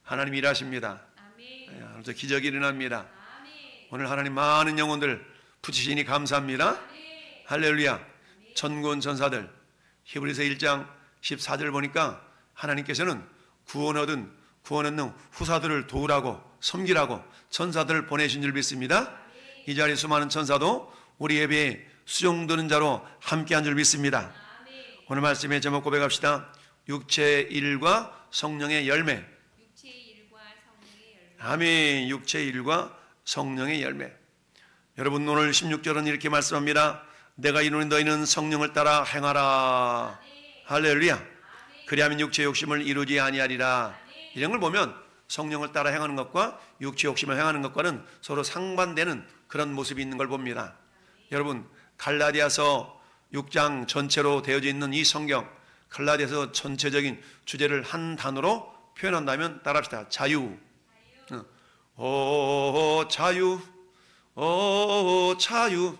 하나님 일하십니다. 하나님 기적이 일어납니다. 오늘 하나님 많은 영혼들 붙이시니 감사합니다. 할렐루야. 천군 천사들 히브리서 1장 14절 보니까 하나님께서는 구원 얻은 후사들을 도우라고 섬기라고 천사들을 보내신 줄 믿습니다. 이 자리에 수많은 천사도 우리 예배에 수종드는 자로 함께한 줄 믿습니다. 오늘 말씀의 제목 고백합시다. 육체의 일과 성령의 열매. 아멘. 육체의 일과 성령의 열매. 여러분 오늘 16절은 이렇게 말씀합니다. 내가 이루는 너희는 성령을 따라 행하라. 할렐루야. 그리하면 육체의 욕심을 이루지 아니하리라. 이런 걸 보면 성령을 따라 행하는 것과 육체 욕심을 행하는 것과는 서로 상반되는 그런 모습이 있는 걸 봅니다. 여러분 갈라디아서 6장 전체로 되어져 있는 이 성경, 갈라디아서 전체적인 주제를 한 단어로 표현한다면 따라합시다. 자유. 오 자유. 오 자유.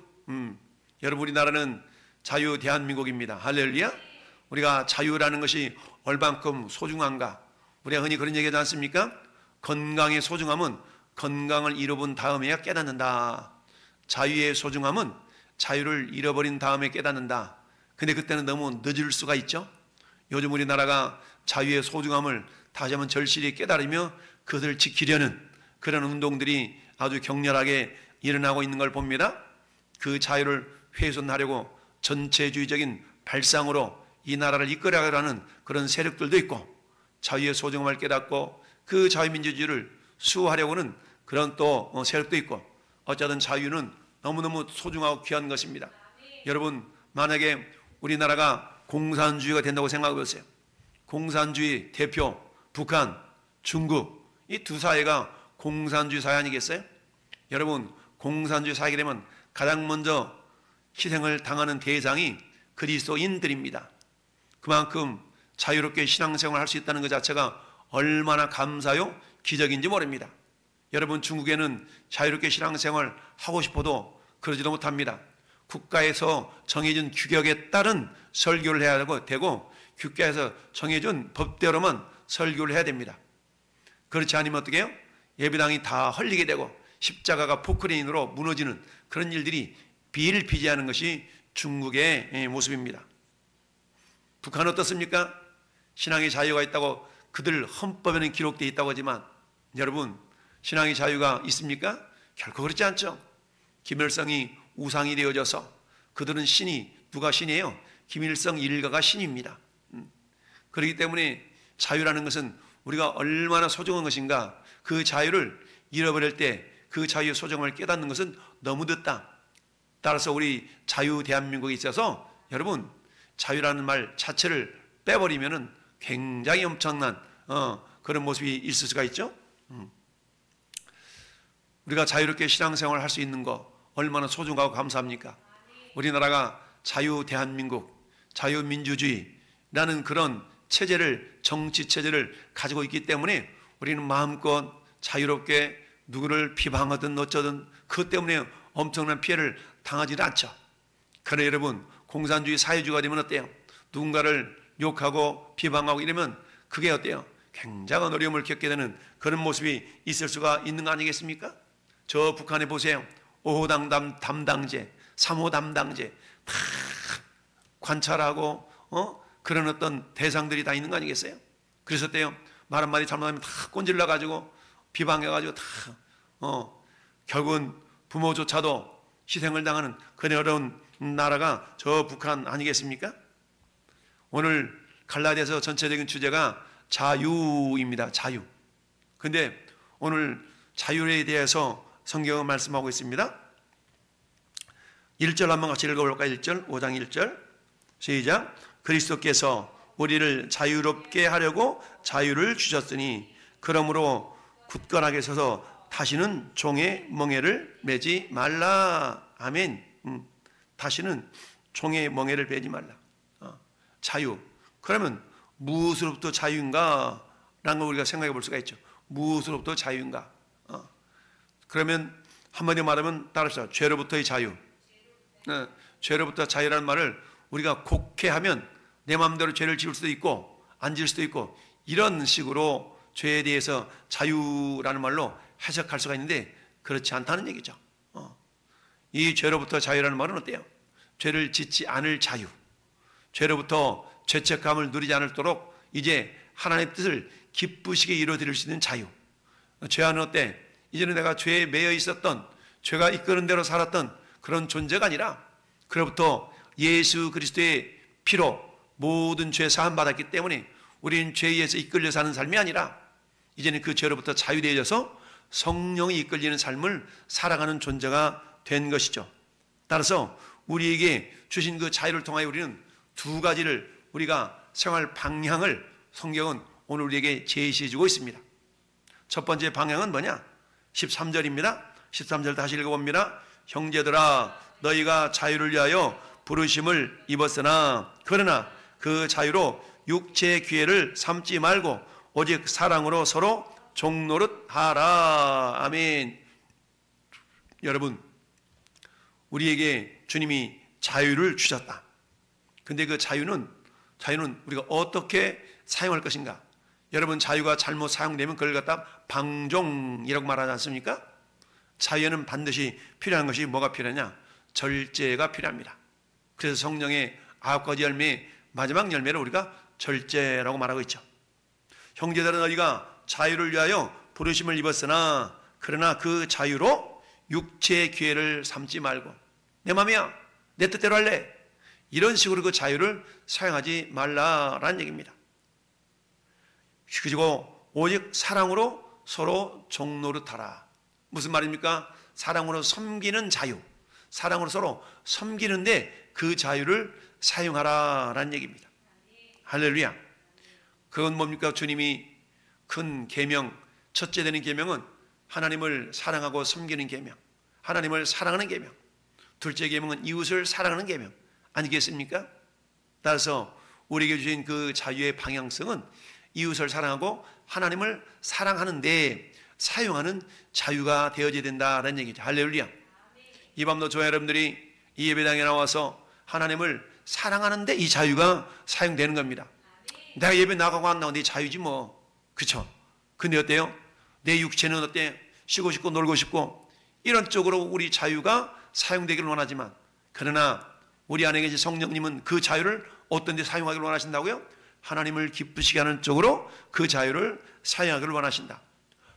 여러분 우리나라는 자유 대한민국입니다. 할렐루야. 우리가 자유라는 것이 얼만큼 소중한가. 우리가 흔히 그런 얘기하지 않습니까? 건강의 소중함은 건강을 잃어본 다음에야 깨닫는다. 자유의 소중함은 자유를 잃어버린 다음에 깨닫는다. 근데 그때는 너무 늦을 수가 있죠. 요즘 우리나라가 자유의 소중함을 다시 한번 절실히 깨달으며 그것을 지키려는 그런 운동들이 아주 격렬하게 일어나고 있는 걸 봅니다. 그 자유를 훼손하려고 전체주의적인 발상으로 이 나라를 이끌어가려는 그런 세력들도 있고, 자유의 소중함을 깨닫고 그 자유민주주의를 수호하려고는 그런 또 세력도 있고, 어쨌든 자유는 너무너무 소중하고 귀한 것입니다. 여러분 만약에 우리나라가 공산주의가 된다고 생각해 보세요. 공산주의 대표 북한, 중국 이 두 사회가 공산주의 사회 아니겠어요? 여러분 공산주의 사회가 되면 가장 먼저 희생을 당하는 대상이 그리스도인들입니다. 그만큼 자유롭게 신앙생활을 할 수 있다는 것 자체가 얼마나 감사요 기적인지 모릅니다. 여러분 중국에는 자유롭게 신앙생활을 하고 싶어도 그러지도 못합니다. 국가에서 정해진 규격에 따른 설교를 해야 되고 국가에서 정해준 법대로만 설교를 해야 됩니다. 그렇지 않으면 어떻게 해요? 예배당이 다 헐리게 되고 십자가가 포크레인으로 무너지는 그런 일들이 비일비재하는 것이 중국의 모습입니다. 북한은 어떻습니까? 신앙의 자유가 있다고 그들 헌법에는 기록되어 있다고 하지만 여러분 신앙의 자유가 있습니까? 결코 그렇지 않죠. 김일성이 우상이 되어져서 그들은 신이 누가 신이에요? 김일성 일가가 신입니다. 그렇기 때문에 자유라는 것은 우리가 얼마나 소중한 것인가, 그 자유를 잃어버릴 때 그 자유의 소중함을 깨닫는 것은 너무 늦다. 따라서 우리 자유 대한민국에 있어서 여러분 자유라는 말 자체를 빼버리면은 굉장히 엄청난 그런 모습이 있을 수가 있죠. 우리가 자유롭게 신앙생활을 할 수 있는 거 얼마나 소중하고 감사합니까? 우리나라가 자유 대한민국, 자유민주주의라는 그런 체제를, 정치 체제를 가지고 있기 때문에 우리는 마음껏 자유롭게 누구를 비방하든 어쩌든 그것 때문에 엄청난 피해를 당하지 않죠. 그러나 여러분 공산주의 사회주의가 되면 어때요? 누군가를 욕하고 비방하고 이러면 그게 어때요? 굉장한 어려움을 겪게 되는 그런 모습이 있을 수가 있는 거 아니겠습니까? 저 북한에 보세요. 5호 담당제, 3호 담당제 다 관찰하고 그런 어떤 대상들이 다 있는 거 아니겠어요? 그래서 어때요? 말 한마디 잘못하면 다 꼰질러 가지고 비방해가지고 다 결국은 부모조차도 희생을 당하는 그런 어려운 나라가 저 북한 아니겠습니까? 오늘 갈라디아서 전체적인 주제가 자유입니다. 자유. 근데 오늘 자유에 대해서 성경은 말씀하고 있습니다. 1절 한번 같이 읽어볼까요? 1절, 5장 1절 시작. 그리스도께서 우리를 자유롭게 하려고 자유를 주셨으니 그러므로 굳건하게 서서 다시는 종의 멍에를 매지 말라. 아멘. 다시는 종의 멍에를 매지 말라. 자유. 그러면 무엇으로부터 자유인가? 라는 걸 우리가 생각해 볼 수가 있죠. 무엇으로부터 자유인가? 그러면 한마디로 말하면 따라합시다. 죄로부터의 자유. 죄로부터 자유라는 말을 우리가 곡해하면 내 마음대로 죄를 지을 수도 있고 안 지을 수도 있고 이런 식으로 죄에 대해서 자유라는 말로 해석할 수가 있는데 그렇지 않다는 얘기죠. 이 죄로부터 자유라는 말은 어때요? 죄를 짓지 않을 자유, 죄로부터 죄책감을 누리지 않도록 이제 하나님의 뜻을 기쁘시게 이루어드릴 수 있는 자유. 죄와는 어때? 이제는 내가 죄에 매여 있었던, 죄가 이끄는 대로 살았던 그런 존재가 아니라 그로부터 예수 그리스도의 피로 모든 죄 사함 받았기 때문에 우리는 죄에 의해서 이끌려 사는 삶이 아니라 이제는 그 죄로부터 자유되어져서 성령이 이끌리는 삶을 살아가는 존재가 된 것이죠. 따라서 우리에게 주신 그 자유를 통하여 우리는 두 가지를 우리가 생활 방향을 성경은 오늘 우리에게 제시해 주고 있습니다. 첫 번째 방향은 뭐냐? 13절입니다. 13절 다시 읽어봅니다. 형제들아 너희가 자유를 위하여 부르심을 입었으나 그러나 그 자유로 육체의 기회를 삼지 말고 오직 사랑으로 서로 종노릇하라. 아멘. 여러분, 우리에게 주님이 자유를 주셨다. 근데 그 자유는 우리가 어떻게 사용할 것인가? 여러분, 자유가 잘못 사용되면 그걸 갖다 방종이라고 말하지 않습니까? 자유에는 반드시 필요한 것이 뭐가 필요하냐? 절제가 필요합니다. 그래서 성령의 9가지 열매 마지막 열매를 우리가 절제라고 말하고 있죠. 형제들아 너희가 자유를 위하여 부르심을 입었으나 그러나 그 자유로 육체의 기회를 삼지 말고 내 맘이야 내 뜻대로 할래 이런 식으로 그 자유를 사용하지 말라라는 얘기입니다. 그리고 오직 사랑으로 서로 종노릇하라. 무슨 말입니까? 사랑으로 섬기는 자유, 사랑으로 서로 섬기는데 그 자유를 사용하라라는 얘기입니다. 할렐루야. 그건 뭡니까? 주님이 큰 계명, 첫째 되는 계명은 하나님을 사랑하고 섬기는 계명, 하나님을 사랑하는 계명. 둘째 계명은 이웃을 사랑하는 계명 아니겠습니까? 따라서 우리에게 주신 그 자유의 방향성은 이웃을 사랑하고 하나님을 사랑하는 데 사용하는 자유가 되어져야 된다는 얘기죠. 할렐루야. 이 밤도 저와 여러분들이 이 예배당에 나와서 하나님을 사랑하는데 이 자유가 사용되는 겁니다. 내가 예배 나가고 안 나가고 내 자유지 뭐. 그쵸? 근데 어때요? 내 육체는 어때? 쉬고 싶고 놀고 싶고 이런 쪽으로 우리 자유가 사용되기를 원하지만 그러나 우리 안에 계신 성령님은 그 자유를 어떤 데 사용하기를 원하신다고요? 하나님을 기쁘시게 하는 쪽으로 그 자유를 사용하기를 원하신다.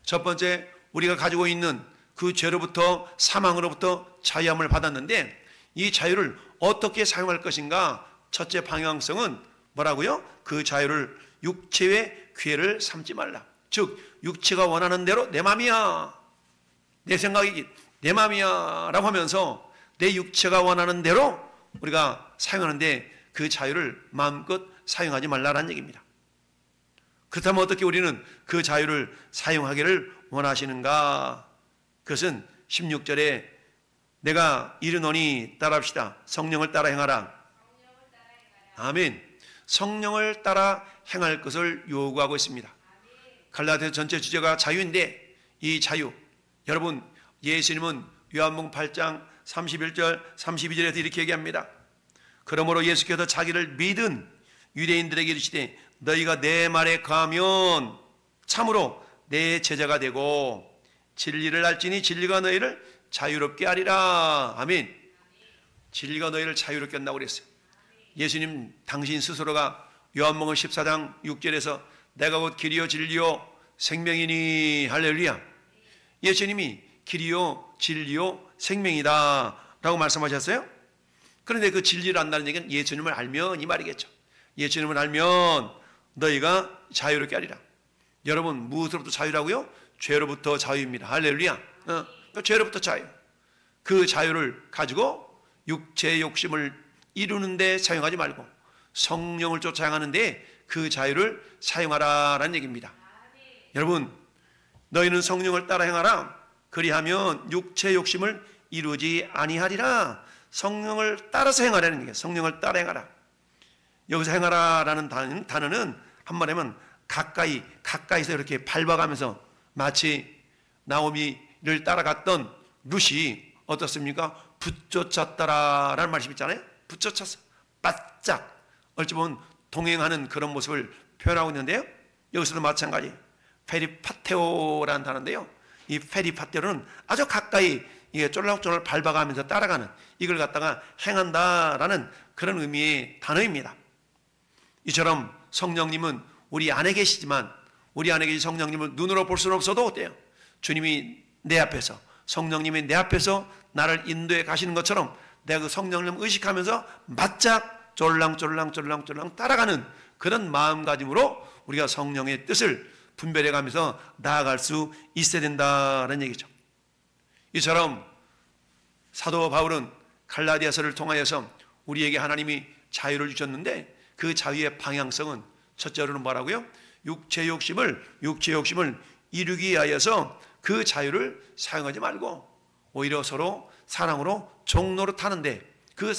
첫 번째, 우리가 가지고 있는 그 죄로부터 사망으로부터 자유함을 받았는데 이 자유를 어떻게 사용할 것인가? 첫째 방향성은 뭐라고요? 그 자유를 육체의 기회를 삼지 말라. 즉 육체가 원하는 대로 내 맘이야, 내 생각이 내 맘이야 라고 하면서 내 육체가 원하는 대로 우리가 사용하는데 그 자유를 마음껏 사용하지 말라라는 얘기입니다. 그렇다면 어떻게 우리는 그 자유를 사용하기를 원하시는가? 그것은 16절에 내가 이르노니 따라합시다. 성령을 따라 행하라. 아멘. 성령을 따라 행할 것을 요구하고 있습니다. 갈라디아서 전체 주제가 자유인데 이 자유, 여러분 예수님은 요한복음 8장 31절 32절에서 이렇게 얘기합니다. 그러므로 예수께서 자기를 믿은 유대인들에게 이르시되 너희가 내 말에 거하면 참으로 내 제자가 되고 진리를 알지니 진리가 너희를 자유롭게 하리라. 아멘. 진리가 너희를 자유롭게 한다고 그랬어요. 예수님 당신 스스로가 요한복음 14장 6절에서 내가 곧 길이요 진리요 생명이니 할렐루야. 예수님이 길이요 진리요 생명이다 라고 말씀하셨어요. 그런데 그 진리를 안다는 얘기는 예수님을 알면 이 말이겠죠. 예수님을 알면 너희가 자유롭게 하리라. 여러분 무엇으로부터 자유라고요? 죄로부터 자유입니다. 할렐루야. 죄로부터 자유. 그 자유를 가지고 육체의 욕심을 이루는 데 사용하지 말고 성령을 쫓아 행하는데 그 자유를 사용하라라는 얘기입니다. 여러분 너희는 성령을 따라 행하라. 그리하면 육체의 욕심을 이루지 아니하리라. 성령을 따라서 행하라는 얘기예요. 성령을 따라 행하라. 여기서 행하라라는 단어는 한마디면 가까이서 이렇게 밟아가면서 마치 나오미를 따라갔던 룻이 어떻습니까? 붙쫓았다라는 말씀 있잖아요. 붙쫓았어. 바짝. 어찌 보면 동행하는 그런 모습을 표현하고 있는데요. 여기서도 마찬가지. 페리파테오라는 단어인데요. 이 페리파테오는 아주 가까이 이게 쫄락쫄락 밟아가면서 따라가는, 이걸 갖다가 행한다라는 그런 의미의 단어입니다. 이처럼 성령님은 우리 안에 계시지만, 우리 안에 계신 성령님을 눈으로 볼 수는 없어도 어때요? 주님이 내 앞에서, 성령님이 내 앞에서 나를 인도해 가시는 것처럼 내가 그 성령님 의식하면서 바짝 쫄랑쫄랑 따라가는 그런 마음가짐으로 우리가 성령의 뜻을 분별해 가면서 나아갈 수 있어야 된다는 얘기죠. 이처럼 사도 바울은 갈라디아서를 통하여서 우리에게 하나님이 자유를 주셨는데, 그 자유의 방향성은 첫째로는 뭐라고요? 육체의 욕심을 이루기 위하여서 그 자유를 사용하지 말고 오히려 서로 사랑으로 종로로 타는데 그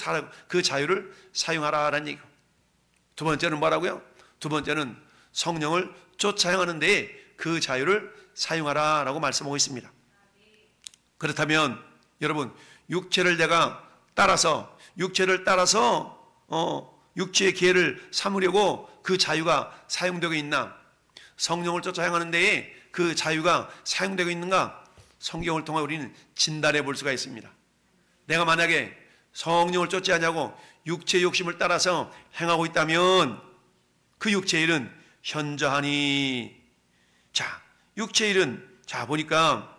자유를 사용하라라는 얘기고, 두 번째는 뭐라고요? 두 번째는 성령을 쫓아 행하는 데에 그 자유를 사용하라라고 말씀하고 있습니다. 그렇다면 여러분, 육체를 따라서 육체의 기회를 삼으려고 그 자유가 사용되고 있나? 성령을 쫓아 행하는 데에 그 자유가 사용되고 있는가? 성경을 통해 우리는 진단해 볼 수가 있습니다. 내가 만약에 성령을 쫓지 않냐고 육체의 욕심을 따라서 행하고 있다면 그 육체의 일은 현저하니. 자, 육체의 일은, 자 보니까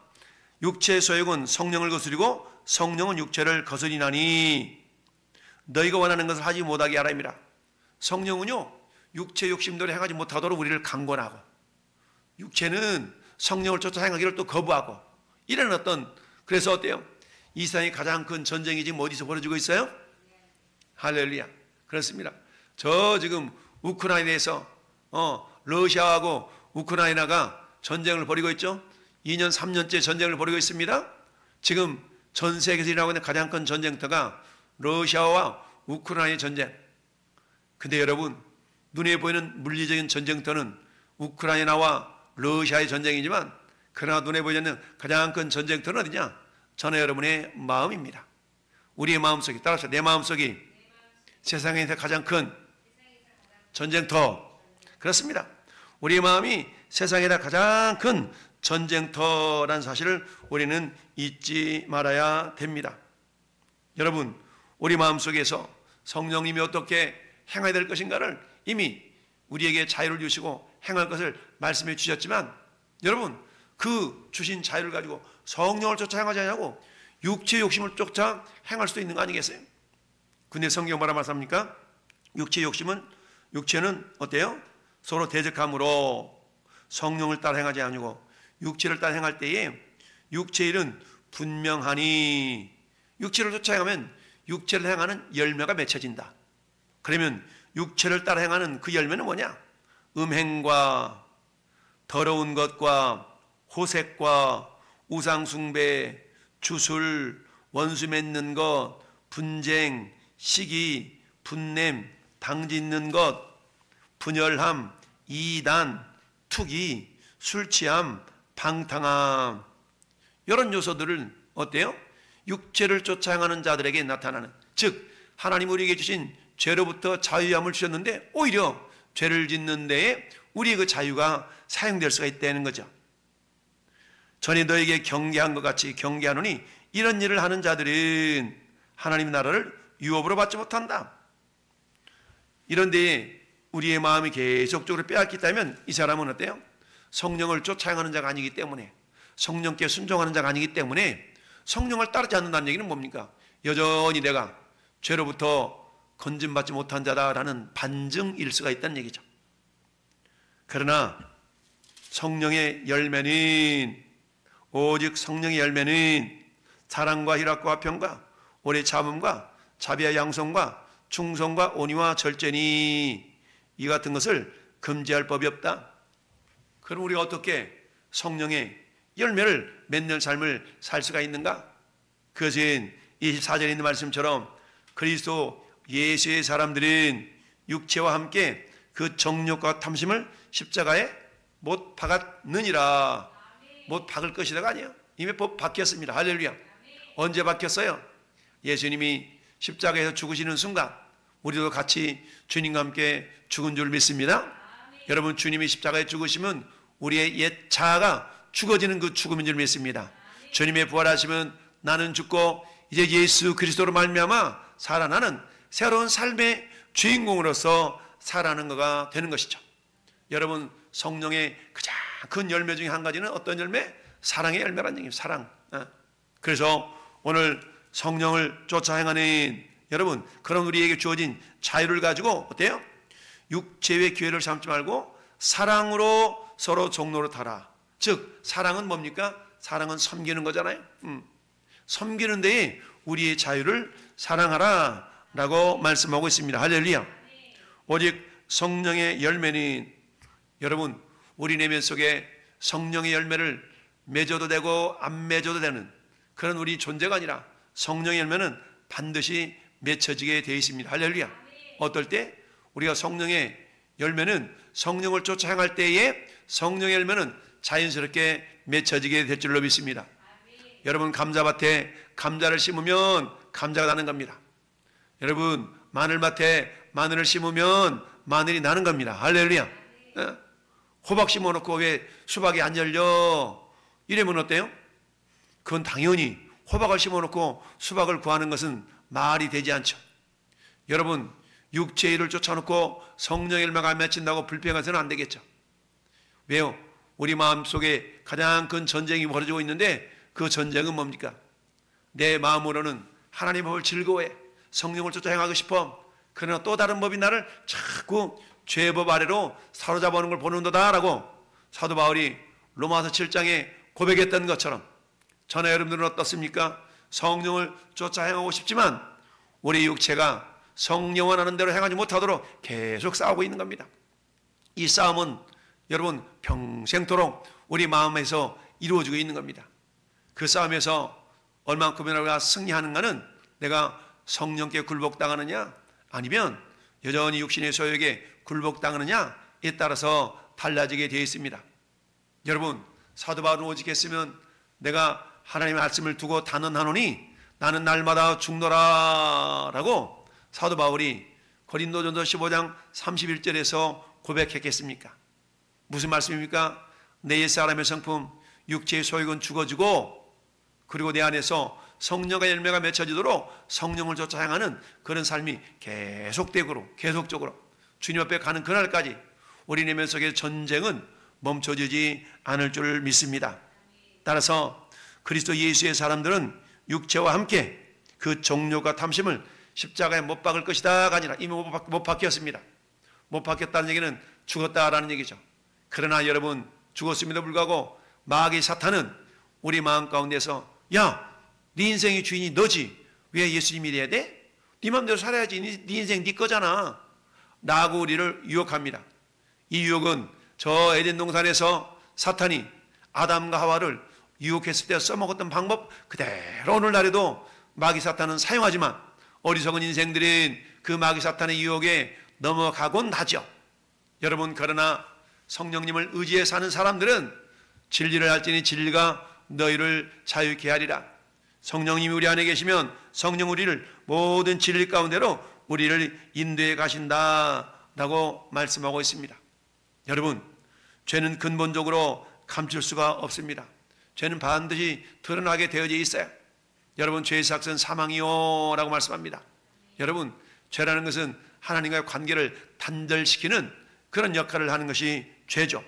육체의 소욕은 성령을 거스리고 성령은 육체를 거스리나니 너희가 원하는 것을 하지 못하게 하라입니다. 성령은요, 육체의 욕심대로 행하지 못하도록 우리를 강권하고, 육체는 성령을 쫓아 행하기를 또 거부하고, 이런 그래서 어때요? 이 세상의 가장 큰 전쟁이 지금 어디서 벌어지고 있어요? 할렐루야. 그렇습니다. 지금 우크라이나에서 러시아하고 우크라이나가 전쟁을 벌이고 있죠. 2년 3년째 전쟁을 벌이고 있습니다. 지금 전 세계에서 일어나고 있는 가장 큰 전쟁터가 러시아와 우크라이나의 전쟁. 근데 여러분, 눈에 보이는 물리적인 전쟁터는 우크라이나와 러시아의 전쟁이지만, 그러나 눈에 보이지 않는 가장 큰 전쟁터는 어디냐? 저는 여러분의 마음입니다. 우리의 마음속이, 따라서 내 마음속이 세상에서 가장 큰 전쟁터. 그렇습니다. 우리의 마음이 세상에다 가장 큰 전쟁터라는 사실을 우리는 잊지 말아야 됩니다. 여러분, 우리 마음속에서 성령님이 어떻게 행해야 될 것인가를 이미 우리에게 자유를 주시고 행할 것을 말씀해 주셨지만, 여러분, 그 주신 자유를 가지고 성령을 쫓아 행하지 않냐고 육체의 욕심을 쫓아 행할 수도 있는 거 아니겠어요? 근데 성경 뭐라 말씀합니까? 육체는 어때요? 서로 대적함으로 성령을 따라 행하지 아니고 육체를 따라 행할 때에 육체의 일은 분명하니, 육체를 쫓아 행하면 육체를 행하는 열매가 맺혀진다. 그러면 육체를 따라 행하는 그 열매는 뭐냐? 음행과 더러운 것과 호색과 우상숭배, 주술, 원수 맺는 것, 분쟁, 시기, 분냄, 당짓는 것, 분열함, 이단, 투기, 술취함, 방탕함, 이런 요소들은 어때요? 육체를 쫓아 행하는 자들에게 나타나는, 즉 하나님 우리에게 주신 죄로부터 자유함을 주셨는데 오히려 죄를 짓는 데에 우리의 그 자유가 사용될 수가 있다는 거죠. 전에 너에게 경계한 것 같이 경계하노니 이런 일을 하는 자들은 하나님의 나라를 유업으로 받지 못한다. 이런 데에 우리의 마음이 계속적으로 빼앗겼다면 이 사람은 어때요? 성령을 쫓아 행하는 자가 아니기 때문에, 성령께 순종하는 자가 아니기 때문에 성령을 따르지 않는다는 얘기는 뭡니까? 여전히 내가 죄로부터 건짐받지 못한 자다라는 반증일 수가 있다는 얘기죠. 그러나 성령의 열매는, 오직 성령의 열매는 사랑과 희락과 화평과 오래 참음과 자비와 양성과 충성과 온유와 절제니 이 같은 것을 금지할 법이 없다. 그럼 우리가 어떻게 성령의 열매를 맺는 삶을 살 수가 있는가? 그것은 24절에 있는 말씀처럼 그리스도 예수의 사람들은 육체와 함께 그 정욕과 탐심을 십자가에 못 박았느니라. 못 박을 것이다가 아니에요. 이미 박혔습니다. 할렐루야. 언제 박혔어요? 예수님이 십자가에서 죽으시는 순간 우리도 같이 주님과 함께 죽은 줄 믿습니다. 여러분, 주님이 십자가에 죽으시면 우리의 옛 자아가 죽어지는 그 죽음인 줄 믿습니다. 주님의 부활하시면 나는 죽고 이제 예수 그리스도로 말미암아 살아나는 새로운 삶의 주인공으로서 살아가는 것가 되는 것이죠. 여러분, 성령의 가장 큰 열매 중에 한 가지는 어떤 열매? 사랑의 열매라는 얘기입니다. 사랑. 그래서 오늘 성령을 쫓아 행하는 여러분, 그런 우리에게 주어진 자유를 가지고 어때요? 육체의 기회를 삼지 말고 사랑으로 서로 종로로 타라. 즉 사랑은 뭡니까? 사랑은 섬기는 거잖아요. 섬기는 데에 우리의 자유를 사랑하라 라고 말씀하고 있습니다. 할렐루야. 오직 성령의 열매는 여러분, 우리 내면 속에 성령의 열매를 맺어도 되고 안 맺어도 되는 그런 우리 존재가 아니라 성령의 열매는 반드시 맺혀지게 되어 있습니다. 할렐루야. 어떨 때? 우리가 성령의 열매는 성령을 쫓아 행할 때에 성령의 열매는 자연스럽게 맺혀지게 될 줄로 믿습니다. 여러분, 감자밭에 감자를 심으면 감자가 나는 겁니다. 여러분, 마늘밭에 마늘을 심으면 마늘이 나는 겁니다. 할렐루야. 호박 심어놓고 왜 수박이 안 열려? 이러면 어때요? 그건 당연히 호박을 심어놓고 수박을 구하는 것은 말이 되지 않죠. 여러분, 육체의 일을 쫓아놓고 성령의 열매가 안 맺힌다고 불평해서는 안 되겠죠. 왜요? 우리 마음속에 가장 큰 전쟁이 벌어지고 있는데 그 전쟁은 뭡니까? 내 마음으로는 하나님 법을 즐거워해, 성령을 쫓아 행하고 싶어. 그러나 또 다른 법이 나를 자꾸 죄법 아래로 사로잡아오는 걸 보는도다라고 사도 바울이 로마서 7장에 고백했던 것처럼 저나 여러분들은 어떻습니까? 성령을 쫓아 행하고 싶지만 우리 육체가 성령을 하는 대로 행하지 못하도록 계속 싸우고 있는 겁니다. 이 싸움은 여러분 평생토록 우리 마음에서 이루어지고 있는 겁니다. 그 싸움에서 얼만큼이나 우리가 승리하는가는 내가 성령께 굴복당하느냐 아니면 여전히 육신의 소욕에 굴복당하느냐에 따라서 달라지게 되어 있습니다. 여러분, 사도 바울은 오직 했으면 내가 하나님의 말씀을 두고 단언하노니 나는 날마다 죽노라 라고 사도 바울이 고린도전서 15장 31절에서 고백했겠습니까? 무슨 말씀입니까? 내 옛사람의 성품 육체의 소욕은 죽어지고 그리고 내 안에서 성령의 열매가 맺혀지도록 성령을 쫓아 향하는 그런 삶이 계속적으로 주님 앞에 가는 그날까지 우리 내면 속의 전쟁은 멈춰지지 않을 줄 믿습니다. 따라서 그리스도 예수의 사람들은 육체와 함께 그 정욕과 탐심을 십자가에 못 박을 것이다가 아니라 이미 못 박혔습니다. 못 박혔다는 얘기는 죽었다라는 얘기죠. 그러나 여러분, 죽었음에도 불구하고 마귀 사탄은 우리 마음 가운데서 야, 네 인생의 주인이 너지 왜 예수님이 돼야 돼? 네 맘대로 살아야지. 네 인생 네 거잖아 라고 우리를 유혹합니다. 이 유혹은 저 에덴 동산에서 사탄이 아담과 하와를 유혹했을 때 써먹었던 방법 그대로 오늘날에도 마귀 사탄은 사용하지만 어리석은 인생들은 그 마귀 사탄의 유혹에 넘어가곤 하죠. 여러분, 그러나 성령님을 의지해 사는 사람들은 진리를 알지니 진리가 너희를 자유케 하리라. 성령님이 우리 안에 계시면 성령 우리를 모든 진리 가운데로 우리를 인도해 가신다라고 말씀하고 있습니다. 여러분, 죄는 근본적으로 감출 수가 없습니다. 죄는 반드시 드러나게 되어져 있어요. 여러분, 죄의 삭은 사망이요 라고 말씀합니다. 여러분, 죄라는 것은 하나님과의 관계를 단절시키는 그런 역할을 하는 것이 죄죠.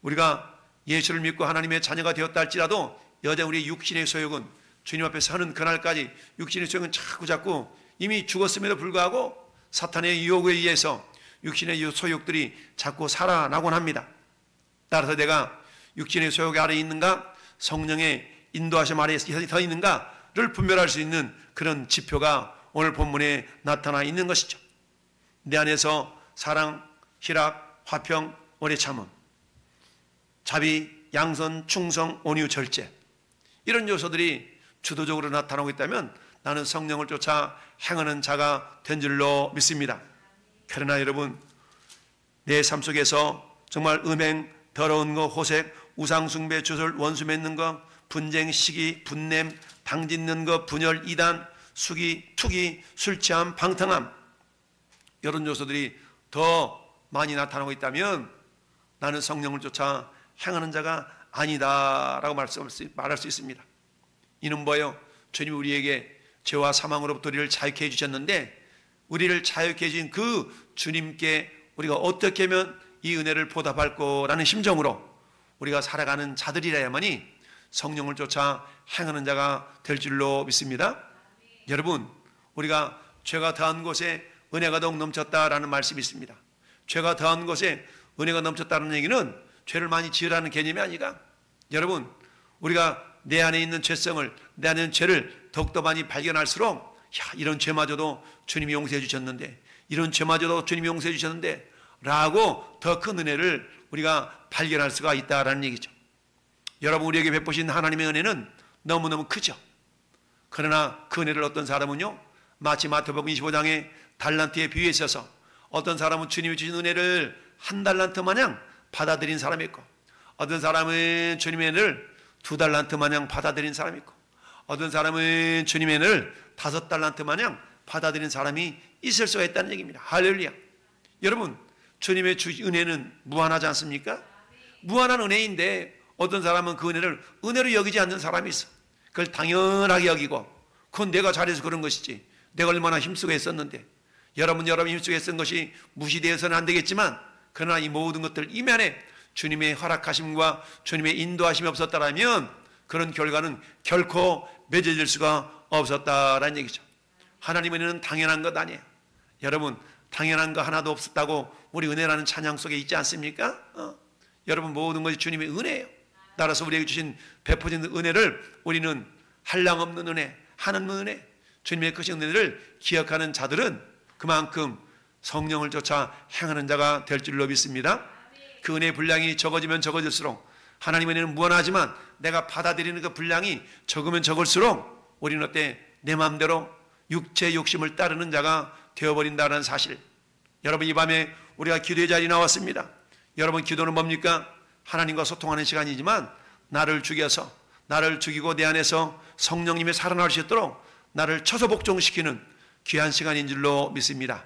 우리가 예수를 믿고 하나님의 자녀가 되었다 할지라도 여전히 우리 육신의 소욕은 주님 앞에 서는 그날까지 육신의 소욕은 자꾸 이미 죽었음에도 불구하고 사탄의 유혹에 의해서 육신의 소욕들이 자꾸 살아나곤 합니다. 따라서 내가 육신의 소욕 아래 있는가 성령의 인도하심 아래 서 있는가를 분별할 수 있는 그런 지표가 오늘 본문에 나타나 있는 것이죠. 내 안에서 사랑, 희락, 화평, 오래 참음, 자비, 양선, 충성, 온유, 절제 이런 요소들이 주도적으로 나타나고 있다면 나는 성령을 쫓아 행하는 자가 된 줄로 믿습니다. 그러나 여러분, 내 삶 속에서 정말 음행, 더러운 거, 호색, 우상숭배, 주술, 원수 맺는 거, 분쟁, 시기, 분냄, 당짓는 거, 분열, 이단, 수기, 투기, 술 취함, 방탕함 이런 요소들이 더 많이 나타나고 있다면 나는 성령을 쫓아 행하는 자가 아니다라고 말할 수 있습니다. 이는 뭐예요? 주님이 우리에게 죄와 사망으로부터 우리를 자유케 해주셨는데, 우리를 자유케 해주신 그 주님께 우리가 어떻게 하면 이 은혜를 보답할 거라는 심정으로 우리가 살아가는 자들이라야만이 성령을 쫓아 행하는 자가 될 줄로 믿습니다. 여러분, 우리가 죄가 더한 곳에 은혜가 더욱 넘쳤다라는 말씀이 있습니다. 죄가 더한 곳에 은혜가 넘쳤다는 얘기는 죄를 많이 지으라는 개념이 아니라, 여러분, 우리가 내 안에 있는 죄성을, 내 안에 있는 죄를 더욱더 많이 발견할수록, 이런 죄마저도 주님이 용서해 주셨는데, 이런 죄마저도 주님이 용서해 주셨는데 라고 더 큰 은혜를 우리가 발견할 수가 있다라는 얘기죠. 여러분, 우리에게 베푸신 하나님의 은혜는 너무너무 크죠. 그러나 그 은혜를 어떤 사람은요, 마치 마태복음 25장의 달란트에 비유했어서 어떤 사람은 주님이 주신 은혜를 한 달란트 마냥 받아들인 사람이 있고, 어떤 사람은 주님의 은혜를 2달란트 마냥 받아들인 사람이 있고, 어떤 사람은 주님의 은혜를 5달란트 마냥 받아들인 사람이 있을 수가 있다는 얘기입니다. 할렐루야. 여러분, 주님의 은혜는 무한하지 않습니까? 무한한 은혜인데 어떤 사람은 그 은혜를 은혜로 여기지 않는 사람이 있어. 그걸 당연하게 여기고, 그건 내가 잘해서 그런 것이지, 내가 얼마나 힘쓰고 했었는데, 여러분 힘쓰고 했던 것이 무시되어서는 안 되겠지만, 그러나 이 모든 것들 이면에 주님의 허락하심과 주님의 인도하심이 없었다라면 그런 결과는 결코 맺어질 수가 없었다라는 얘기죠. 하나님의 은혜는 당연한 것 아니에요. 여러분, 당연한 거 하나도 없었다고 우리 은혜라는 찬양 속에 있지 않습니까? 여러분, 모든 것이 주님의 은혜예요. 따라서 우리에게 주신 베푸신 은혜를 우리는 한량없는 은혜, 한없는 은혜, 주님의 크신 은혜를 기억하는 자들은 그만큼 성령을 쫓아 행하는 자가 될 줄로 믿습니다. 그 은혜의 분량이 적어지면 적어질수록, 하나님의 은혜는 무한하지만 내가 받아들이는 그 분량이 적으면 적을수록 우리는 어때? 내 마음대로 육체의 욕심을 따르는 자가 되어버린다는 사실. 여러분, 이 밤에 우리가 기도의 자리에 나왔습니다. 여러분, 기도는 뭡니까? 하나님과 소통하는 시간이지만 나를 죽이고 내 안에서 성령님이 살아날 수 있도록 나를 쳐서 복종시키는 귀한 시간인 줄로 믿습니다.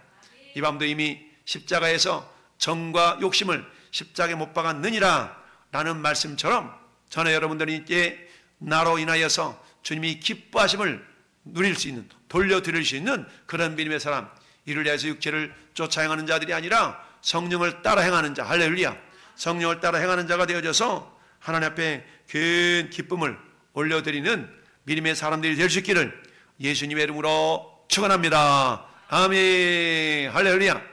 이 밤도 이미 십자가에서 정과 욕심을 십자가에 못 박았느니라 라는 말씀처럼, 저는 여러분들이 이제 나로 인하여서 주님이 기뻐하심을 누릴 수 있는, 돌려드릴 수 있는 그런 믿음의 사람, 이를 위해서 육체를 쫓아 행하는 자들이 아니라 성령을 따라 행하는 자, 할렐루야, 성령을 따라 행하는 자가 되어져서 하나님 앞에 큰 기쁨을 올려드리는 믿음의 사람들이 될 수 있기를 예수님의 이름으로 축원합니다. 아멘. 할렐루야.